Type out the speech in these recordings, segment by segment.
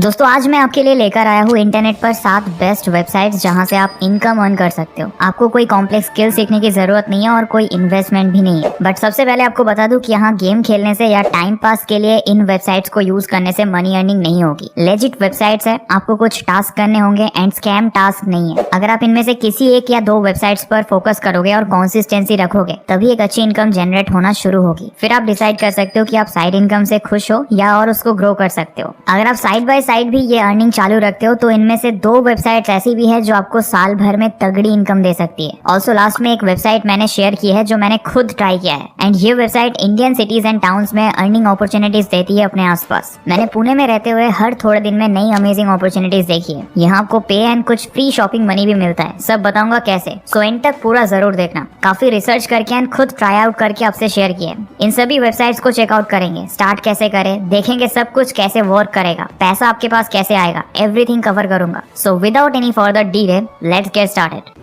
दोस्तों आज मैं आपके लिए लेकर आया हूँ इंटरनेट पर 7 बेस्ट वेबसाइट्स जहाँ से आप इनकम अर्न कर सकते हो। आपको कोई कॉम्प्लेक्स स्किल सीखने की जरूरत नहीं है और कोई इन्वेस्टमेंट भी नहीं है। बट सबसे पहले आपको बता दूं कि यहाँ गेम खेलने से या टाइम पास के लिए इन वेबसाइट्स को यूज करने से मनी अर्निंग नहीं होगी। लेजिट वेबसाइट्स है, आपको कुछ टास्क करने होंगे एंड स्कैम टास्क नहीं है। अगर आप इनमें से किसी एक या 2 वेबसाइट्स पर फोकस करोगे और कंसिस्टेंसी रखोगे तभी एक अच्छी इनकम जनरेट होना शुरू होगी। फिर आप डिसाइड कर सकते हो कि आप साइड इनकम से खुश हो या और उसको ग्रो कर सकते हो। अगर आप साइड बाय साइड भी ये अर्निंग चालू रखते हो तो इनमें से 2 वेबसाइट्स ऐसी भी है जो आपको साल भर में तगड़ी इनकम दे सकती है। ऑल्सो लास्ट में एक वेबसाइट मैंने शेयर की है जो मैंने खुद ट्राई किया है एंड ये website Indian cities and towns में अर्निंग अपॉर्चुनिटीज देती है अपने आसपास। मैंने पुणे में रहते हुए हर थोड़े दिन में नई अमेजिंग अपॉर्चुनिटीज देखी है। यहाँ आपको पे एंड कुछ फ्री शॉपिंग मनी भी मिलता है। सब बताऊंगा कैसे, सो एंड तक पूरा जरूर देखना। काफी रिसर्च करके एंड खुद ट्राई आउट करके आपसे शेयर किए। इन सभी वेबसाइट्स को चेकआउट करेंगे, स्टार्ट कैसे करें, देखेंगे सब कुछ कैसे वर्क करेगा, पैसा आपके पास कैसे आएगा, एवरीथिंग कवर करूंगा। So without any further delay let's get started.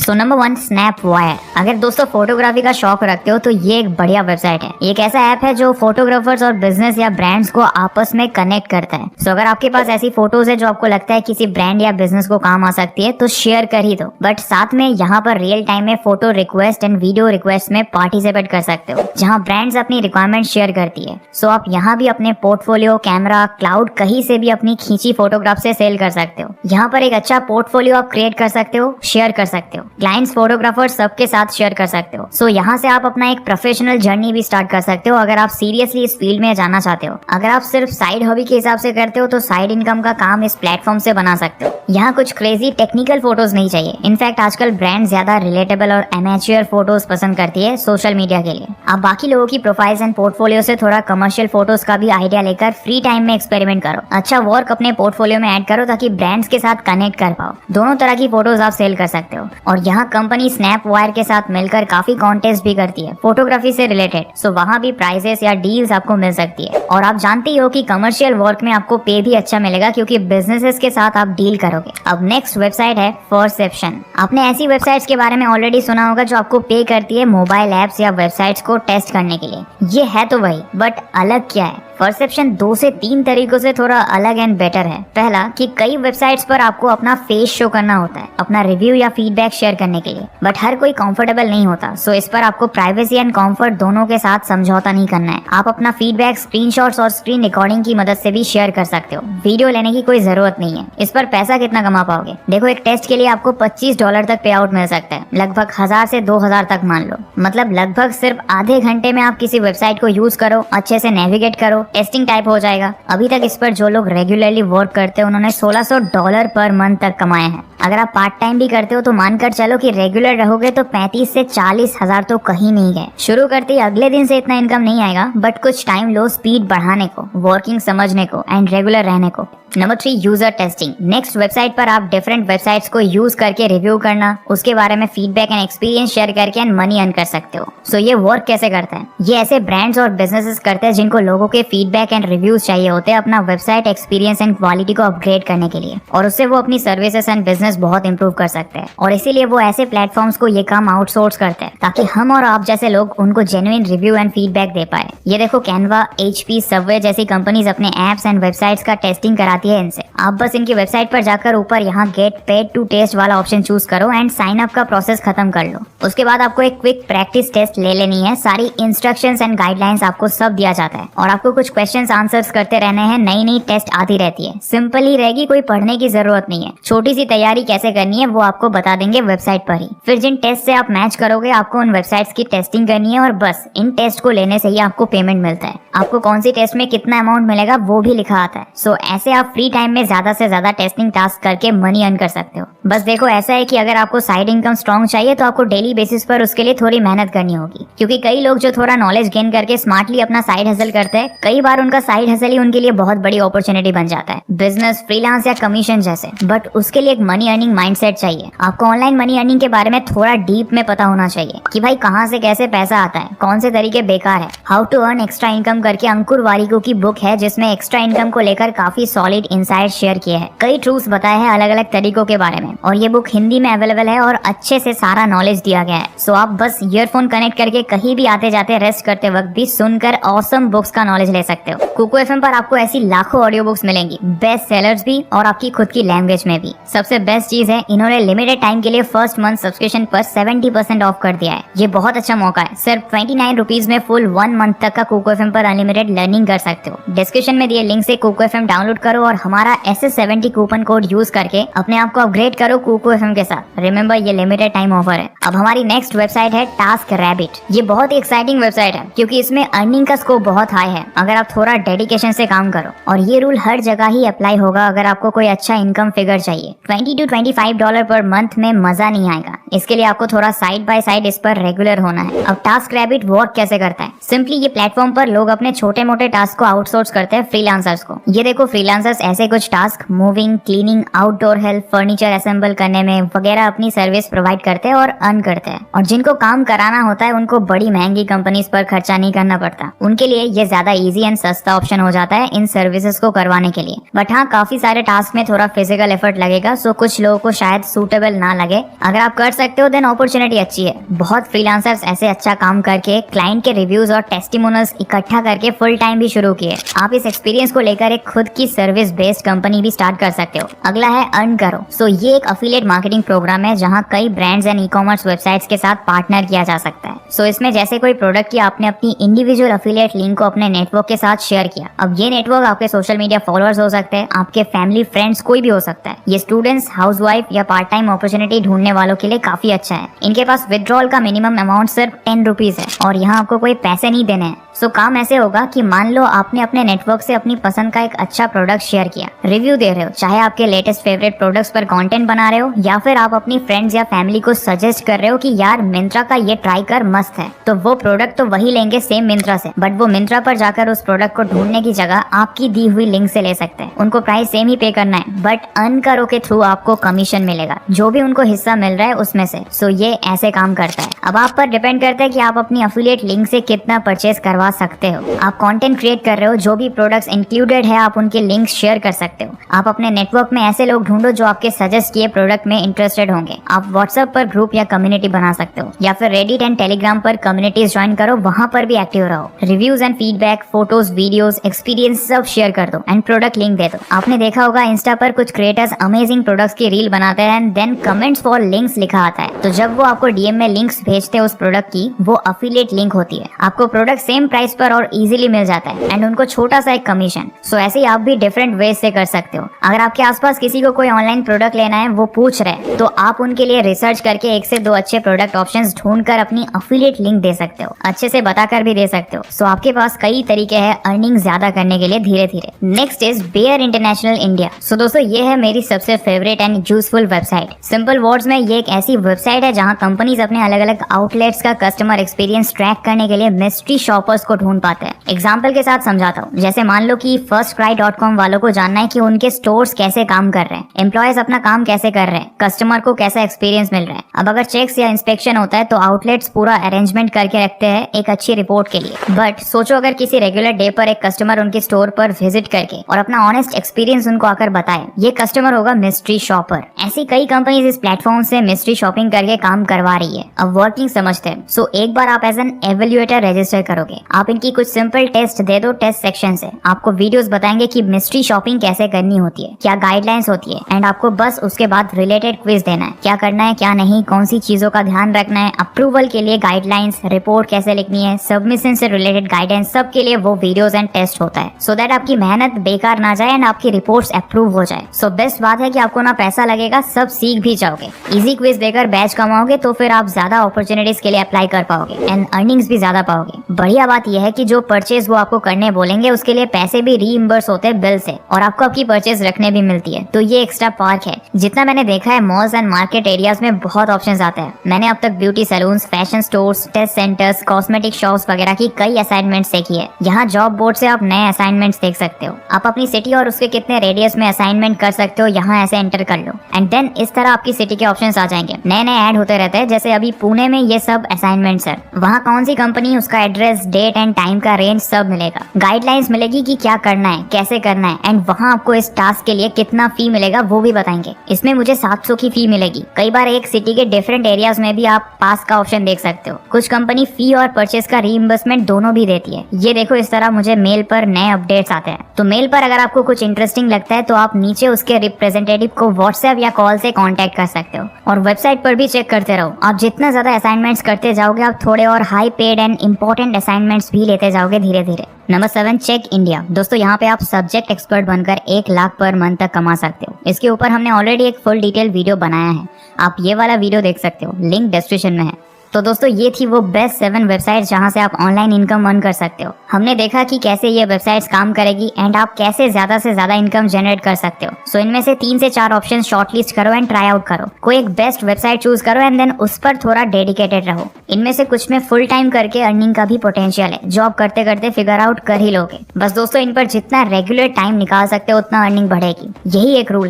So number 1 स्नैपवायर। अगर दोस्तों फोटोग्राफी का शौक रखते हो तो ये एक बढ़िया वेबसाइट है। एक ऐसा ऐप है जो फोटोग्राफर्स और बिजनेस या ब्रांड्स को आपस में कनेक्ट करता है। सो अगर आपके पास ऐसी फोटोज है जो आपको लगता है किसी ब्रांड या बिजनेस को काम आ सकती है तो शेयर कर ही दो। बट साथ में यहाँ पर रियल टाइम में photo request and video request में पार्टिसिपेट कर सकते हो जहाँ ब्रांड्स अपनी रिक्वायरमेंट शेयर करती है। सो आप यहाँ भी अपने पोर्टफोलियो, कैमरा, क्लाउड कहीं से भी अपनी खींची फोटोग्राफ से सेल कर सकते हो। यहाँ पर एक अच्छा पोर्टफोलियो आप क्रिएट कर सकते हो, शेयर कर सकते हो। क्लाइंट्स, फोटोग्राफर सबके साथ शेयर कर सकते हो। सो यहाँ से आप अपना एक प्रोफेशनल जर्नी भी स्टार्ट कर सकते हो अगर आप सीरियसली इस फील्ड में जाना चाहते हो। अगर आप सिर्फ साइड हॉबी के हिसाब से करते हो तो साइड इनकम का काम इस प्लेटफॉर्म से बना सकते हो। यहाँ कुछ क्रेजी टेक्निकल फोटोज नहीं चाहिए। इनफैक्ट आजकल ब्रांड ज्यादा रिलेटेबल और एमेच्योर फोटोज पसंद करती है सोशल मीडिया के लिए। आप बाकी लोगों की प्रोफाइल्स एंड पोर्टफोलियो से थोड़ा कमर्शियल फोटोज का भी आइडिया लेकर फ्री टाइम में एक्सपेरिमेंट करो। अच्छा वर्क अपने पोर्टफोलियो में ऐड करो ताकि ब्रांड्स के साथ कनेक्ट कर पाओ। दोनों तरह की फोटोज आप सेल कर सकते हो। और यहाँ कंपनी स्नैपवायर के साथ मिलकर काफी कॉन्टेस्ट भी करती है फोटोग्राफी से रिलेटेड। सो वहाँ भी प्राइजेस या डील्स आपको मिल सकती है। और आप जानते ही हो कि कमर्शियल वर्क में आपको पे भी अच्छा मिलेगा क्योंकि बिजनेसेस के साथ आप डील करोगे। अब नेक्स्ट वेबसाइट है परसेप्शन। आपने ऐसी वेबसाइट्स के बारे में ऑलरेडी सुना होगा जो आपको पे करती है मोबाइल एप्स या वेबसाइट्स को टेस्ट करने के लिए। ये है तो वही, बट अलग क्या है? परसेप्शन 2 से 3 तरीकों से थोड़ा अलग एंड बेटर है। पहला कि कई वेबसाइट्स पर आपको अपना फेस शो करना होता है अपना रिव्यू या फीडबैक शेयर करने के लिए, बट हर कोई कंफर्टेबल नहीं होता। सो इस पर आपको प्राइवेसी एंड कंफर्ट दोनों के साथ समझौता नहीं करना है। आप अपना फीडबैक स्क्रीनशॉट्स और स्क्रीन रिकॉर्डिंग की मदद से भी शेयर कर सकते हो। वीडियो लेने की कोई जरूरत नहीं है। इस पर पैसा कितना कमा पाओगे? देखो, एक टेस्ट के लिए आपको $25 तक पे आउट मिल सकता है, लगभग 1000 से 2000 तक मान लो। मतलब लगभग सिर्फ आधे घंटे में आप किसी वेबसाइट को यूज करो, अच्छे से नेविगेट करो, टेस्टिंग टाइप हो जाएगा। अभी तक इस पर जो लोग रेगुलरली वर्क करते हैं उन्होंने $1600 पर मंथ तक कमाए हैं। अगर आप पार्ट टाइम भी करते हो तो मानकर चलो कि रेगुलर रहोगे तो 35 से 40 हजार तो कहीं नहीं गए। शुरू करते ही अगले दिन से इतना इनकम नहीं आएगा, बट कुछ टाइम लो स्पीड बढ़ाने को, वर्किंग समझने को एंड रेगुलर रहने को। Number 3 user testing. Next website पर आप डिफरेंट वेबसाइट्स को यूज करके रिव्यू करना, उसके बारे में फीडबैक एंड एक्सपीरियंस शेयर करके एंड मनी अर्न कर सकते हो। सो ये वर्क कैसे करता है? ये ऐसे ब्रांड्स और बिजनेसेस करते हैं जिनको लोगों के फीडबैक एंड रिव्यूज चाहिए होते हैं अपना वेबसाइट एक्सपीरियंस एंड क्वालिटी को अपग्रेड करने के लिए, और उससे वो अपनी सर्विसेज एंड बिजनेस बहुत इंप्रूव कर सकते हैं। और इसीलिए वो ऐसे प्लेटफॉर्म्स को ये काम आउटसोर्स करते हैं ताकि हम और आप जैसे लोग उनको जेन्युइन रिव्यू एंड फीडबैक दे पाए। ये देखो, कैनवा, HP, सबवे जैसी कंपनीज अपने एप्स एंड वेबसाइट्स का टेस्टिंग कराती है इनसे। आप बस इनकी वेबसाइट पर जाकर ऊपर यहाँ गेट पेड टू टेस्ट वाला ऑप्शन चूज करो एंड साइन अप का प्रोसेस खत्म कर लो। उसके बाद आपको एक क्विक प्रैक्टिस टेस्ट ले लेनी है। सारी इंस्ट्रक्शंस एंड गाइडलाइंस आपको सब दिया जाता है और आपको कुछ क्वेश्चंस आंसर्स करते रहने हैं। नई नई टेस्ट आती रहती है, सिंपल ही रहेगी, कोई पढ़ने की जरूरत नहीं है। छोटी सी तैयारी कैसे करनी है वो आपको बता देंगे वेबसाइट पर ही। फिर जिन टेस्ट से आप मैच करोगे आपको उन वेबसाइट्स की टेस्टिंग करनी है और बस इन टेस्ट को लेने से ही आपको पेमेंट मिलता है। आपको कौन सी टेस्ट में कितना अमाउंट मिलेगा वो भी लिखा आता है। सो ऐसे आप फ्री टाइम में ज्यादा से ज्यादा टेस्टिंग टास्क करके मनी अर्न कर सकते हो। बस देखो, ऐसा है कि अगर आपको साइड इनकम स्ट्रॉन्ग चाहिए तो आपको डेली बेसिस पर उसके लिए थोड़ी मेहनत करनी होगी, क्योंकि कई लोग जो थोड़ा नॉलेज गेन करके स्मार्टली अपना साइड हसल करते हैं, कई बार उनका साइड हसल ही उनके लिए बहुत बड़ी अपॉर्चुनिटी बन जाता है, बिजनेस, फ्रीलांस या कमीशन जैसे। बट उसके लिए एक मनी मनी अर्निंग माइंडसेट चाहिए। आपको ऑनलाइन मनी अर्निंग के बारे में थोड़ा डीप में पता होना चाहिए कि भाई कहाँ से कैसे पैसा आता है, कौन से तरीके बेकार है। How to earn extra income करके अंकुर वारिको की बुक है, जिसमें एक्स्ट्रा इनकम को लेकर काफी सॉलिड इनसाइट शेयर किए हैं, कई ट्रूथ्स बताए हैं अलग अलग तरीकों के बारे में। और ये बुक हिंदी में अवेलेबल है और अच्छे से सारा नॉलेज दिया गया है। सो आप बस ईयरफोन कनेक्ट करके कहीं भी आते जाते रेस्ट करते वक्त भी सुनकर ऑसम बुक्स का नॉलेज ले सकते हो। कुकू एफएम पर आपको ऐसी लाखों ऑडियो बुक्स मिलेंगी, बेस्ट सेलर्स भी और आपकी खुद की लैंग्वेज में भी। सबसे बेस्ट चीज है, इन्होंने लिमिटेड टाइम के लिए फर्स्ट मंथ सब्सक्रिप्शन पर 70% ऑफ कर दिया है। ये बहुत अच्छा मौका है। सिर्फ 29 रुपीज में फुल 1 मंथ तक का कुकू एफएम पर अनलिमिटेड लर्निंग कर सकते हो। डिस्क्रिप्शन में दिए लिंक से कुकू एफएम डाउनलोड करो और हमारा SS70 कूपन कोड यूज करके अपने आप को अपग्रेड करो कुकू एफएम के साथ। रिमेंबर, ये लिमिटेड टाइम ऑफर है। अब हमारी नेक्स्ट वेबसाइट है टास्क रैबिट। ये बहुत ही एक्साइटिंग वेबसाइट है क्योंकि इसमें अर्निंग का स्कोप बहुत हाई है अगर आप थोड़ा डेडिकेशन से काम करो। और ये रूल हर जगह ही अप्लाई होगा अगर आपको कोई अच्छा इनकम फिगर चाहिए। $20 to $25 पर मंथ में मजा नहीं आएगा। इसके लिए आपको थोड़ा साइड बाय साइड इस पर रेगुलर होना है। अब टास्क रैबिट वर्क कैसे करता है? सिंपली ये प्लेटफॉर्म पर लोग अपने छोटे मोटे टास्क को आउटसोर्स करते हैं फ्रीलांसर्स को। ये देखो, फ्रीलांसर्स ऐसे कुछ task moving, cleaning, outdoor help, furniture assemble करने में वगैरह अपनी सर्विस प्रोवाइड करते हैं और अर्न करते हैं। और जिनको काम कराना होता है उनको बड़ी महंगी कंपनीज पर खर्चा नहीं करना पड़ता। उनके लिए ये ज्यादा इजी एंड सस्ता ऑप्शन हो जाता है इन सर्विसेज को करवाने के लिए। बट हाँ, काफी सारे टास्क में थोड़ा फिजिकल एफर्ट लगेगा, सो कुछ लोगों को शायद सूटेबल ना लगे। अगर आप कर सकते हो देन अपॉर्चुनिटी अच्छी है। बहुत फ्रीलांसर्स ऐसे अच्छा काम करके क्लाइंट के रिव्यूज और टेस्टिमोनियल्स इकट्ठा करके फुल टाइम भी शुरू किए। आप इस एक्सपीरियंस को लेकर एक खुद की सर्विस बेस्ड कंपनी भी स्टार्ट कर सकते हो। अगला है अर्न करो। सो ये एक अफिलिएट मार्केटिंग प्रोग्राम है जहाँ कई ब्रांड्स एंड ई-कॉमर्स वेबसाइट्स के साथ पार्टनर किया जा सकता है। सो इसमें जैसे कोई प्रोडक्ट की आपने अपनी इंडिविजुअल अफिलिएट लिंक को अपने नेटवर्क के साथ शेयर किया। अब ये नेटवर्क आपके सोशल मीडिया फॉलोअर्स हो सकते हैं, आपके फैमिली फ्रेंड्स, कोई भी हो सकता है। ये स्टूडेंट्स, हाउसवाइफ या पार्ट टाइम अपॉर्चुनिटी ढूंढने वालों के लिए काफी अच्छा है। इनके पास विड्रॉल का मिनिमम अमाउंट सिर्फ 10 रुपीज है और यहाँ आपको कोई पैसे नहीं देने हैं। सो काम ऐसे होगा कि मान लो आपने अपने नेटवर्क से अपनी पसंद का एक अच्छा प्रोडक्ट शेयर किया, रिव्यू दे रहे हो, चाहे आपके लेटेस्ट फेवरेट प्रोडक्ट्स पर कंटेंट बना रहे हो या फिर आप अपनी फ्रेंड्स या फैमिली को सजेस्ट कर रहे हो कि यार मिंत्रा का ये ट्राई कर, मस्त है। तो वो प्रोडक्ट तो वही लेंगे सेम मिंत्रा से, बट वो मिंत्रा पर जाकर उस प्रोडक्ट को ढूंढने की जगह आपकी दी हुई लिंक से ले सकते हैं। उनको प्राइस सेम ही पे करना है, बट अर्न करो के थ्रू आपको कमीशन मिलेगा, जो भी उनको हिस्सा मिल रहा है उसमें से। सो ये ऐसे काम करता है। अब आप पर डिपेंड करता है कि आप अपनी अफिलिएट लिंक से कितना परचेज करवा सकते हो। आप कंटेंट क्रिएट कर रहे हो, जो भी प्रोडक्ट्स इंक्लूडेड है आप उनके लिंक्स शेयर कर सकते हो। आप अपने नेटवर्क में ऐसे लोग ढूंढो जो आपके सजेस्ट किए प्रोडक्ट में इंटरेस्टेड होंगे। आप व्हाट्सएप पर ग्रुप या कम्युनिटी बना सकते हो या फिर रेडिट एंड टेलीग्राम पर कम्युनिटीज ज्वाइन करो, वहां पर भी एक्टिव रहो। Reviews and feedback, photos, videos, experience सब शेयर कर दो एंड प्रोडक्ट लिंक दे दो। आपने देखा होगा इंस्टा पर कुछ क्रिएटर्स अमेजिंग प्रोडक्ट्स की रील बनाते हैं and then comments for links लिखा आता है। तो जब वो आपको डीएम में लिंक्स भेजते हैं उस प्रोडक्ट की, वो अफिलिएट लिंक होती है। आपको प्रोडक्ट सेम प्राइस पर और इजीली मिल जाता है एंड उनको छोटा सा एक कमीशन। सो ऐसे ही आप भी डिफरेंट वेज से कर सकते हो। अगर आपके आसपास किसी को कोई ऑनलाइन प्रोडक्ट लेना है, वो पूछ रहे हैं, तो आप उनके लिए रिसर्च करके 1 से 2 अच्छे प्रोडक्ट ऑप्शंस ढूंढकर अपनी अफिलिएट लिंक दे सकते हो, अच्छे से बताकर भी दे सकते हो। सो आपके पास कई तरीके हैं अर्निंग ज्यादा करने के लिए धीरे धीरे। Next is Bayer international India. So दोस्तों, ये है मेरी सबसे favourite and useful website. Simple words में ये एक ऐसी वेबसाइट है जहाँ कंपनीज अपने अलग अलग आउटलेट्स का कस्टमर एक्सपीरियंस ट्रैक करने के लिए मिस्ट्री शॉपर्स को ढूंढ पाते हैं। एग्जाम्पल के साथ समझाता हूँ। जैसे मान लो कि firstcry.com वालों को जानना है कि उनके स्टोर्स कैसे काम कर रहे हैं, एम्प्लॉयज अपना काम कैसे कर रहे हैं, कस्टमर को कैसा एक्सपीरियंस मिल रहा है। अब अगर चेक्स या इंस्पेक्शन होता है तो आउटलेट्स पूरा अरेंजमेंट करके रखते हैं एक अच्छी रिपोर्ट के लिए। बट सोचो अगर किसी रेगुलर डे पर एक कस्टमर उनके स्टोर पर विजिट करके और अपना ऑनेस्ट एक्सपीरियंस उनको आकर बताए, ये कस्टमर होगा मिस्ट्री शॉपर। ऐसी कई कंपनीज इस प्लेटफॉर्म से मिस्ट्री शॉपिंग करके काम करवा रही है। अब वर्किंग समझते हैं। सो एक बार आप एज एन एवेल्युएटर रजिस्टर करोगे, आप इनकी कुछ सिंपल टेस्ट दे दो। टेस्ट सेक्शन से आपको वीडियोस बताएंगे कि मिस्ट्री शॉपिंग कैसे करनी होती है, क्या गाइडलाइंस होती है, एंड आपको बस उसके बाद रिलेटेड क्विज देना है, क्या करना है क्या नहीं, कौन सी चीजों का ध्यान रखना है, अप्रूवल के लिए गाइडलाइंस, रिपोर्ट कैसे लिखनी है, सबमिशन से रिलेटेड गाइडेंस, सब के लिए वो वीडियोस एंड टेस्ट होता है। सो दैट आपकी मेहनत बेकार ना जाए एंड आपकी रिपोर्ट्स अप्रूव हो जाए। सो बेस्ट बात है कि आपको ना पैसा लगेगा, सब सीख भी जाओगे। इजी क्विज देकर बैच कमाओगे तो फिर आप ज्यादा अपॉर्चुनिटीज के लिए अप्लाई कर पाओगे एंड अर्निंग्स भी ज्यादा पाओगे। बढ़िया बात बात यह है कि जो परचेज वो आपको करने बोलेंगे उसके लिए पैसे भी रीइंबर्स होते हैं बिल से, और आपको आपकी परचेज रखने भी मिलती है। तो ये एक्स्ट्रा पार्क है। जितना मैंने देखा है मॉल्स एंड मार्केट एरियाज में बहुत ऑप्शंस आते हैं। मैंने अब तक beauty salons, fashion stores, test centres, cosmetic shops वगैरह की कई असाइनमेंट्स देखी है। यहाँ जॉब बोर्ड से आप नए असाइनमेंट्स देख सकते हो। आप अपनी सिटी और उसके कितने रेडियस में असाइनमेंट कर सकते हो यहाँ ऐसे एंटर कर लो, एंड देन इस तरह आपकी सिटी के ऑप्शंस आ जाएंगे। नए नए ऐड होते रहते हैं। जैसे अभी पुणे में ये सब असाइनमेंट्स है। वहाँ कौन सी कंपनी, उसका एड्रेस, डेट एंड टाइम का रेंज सब मिलेगा। गाइडलाइंस मिलेगी कि क्या करना है, कैसे करना है, एंड वहाँ आपको इस टास्क के लिए कितना फी मिलेगा वो भी बताएंगे। इसमें मुझे 700 की फी मिलेगी। कई बार एक सिटी के डिफरेंट एरियाज में भी आप पास का ऑप्शन देख सकते हो। कुछ कंपनी फी और परचेज का रीइंबर्समेंट दोनों भी देती है। ये देखो, इस तरह मुझे मेल पर नए अपडेट्स आते हैं। तो मेल पर अगर आपको कुछ इंटरेस्टिंग लगता है तो आप नीचे उसके रिप्रेजेंटेटिव को व्हाट्सएप या कॉल से कांटेक्ट कर सकते हो। और वेबसाइट पर भी चेक करते रहो। आप जितना ज्यादा असाइनमेंट्स करते जाओगे आप थोड़े और high paid and important assignments भी लेते जाओगे धीरे धीरे। Number 7, check India. दोस्तों यहाँ पे आप सब्जेक्ट एक्सपर्ट बनकर 1 लाख पर मंथ तक कमा सकते हो। इसके ऊपर हमने ऑलरेडी एक फुल डिटेल वीडियो बनाया है। आप ये वाला वीडियो देख सकते हो, लिंक डिस्क्रिप्शन में है। तो दोस्तों ये थी वो बेस्ट 7 वेबसाइट्स जहां से आप ऑनलाइन इनकम अर्न कर सकते हो। हमने देखा कि कैसे ये वेबसाइट्स काम करेगी एंड आप कैसे ज्यादा से ज्यादा इनकम जनरेट कर सकते हो। सो इनमें से 3 से 4 ऑप्शन शॉर्टलिस्ट करो एंड ट्राई आउट करो। कोई एक बेस्ट वेबसाइट चूज करो एंड देन उस पर थोड़ा डेडिकेटेड रहो। इनमें से कुछ में फुल टाइम करके अर्निंग का भी पोटेंशियल है। जॉब करते करते फिगर आउट कर ही लोगे। बस दोस्तों इन पर जितना रेगुलर टाइम निकाल सकते हो उतना अर्निंग बढ़ेगी। यही एक रूल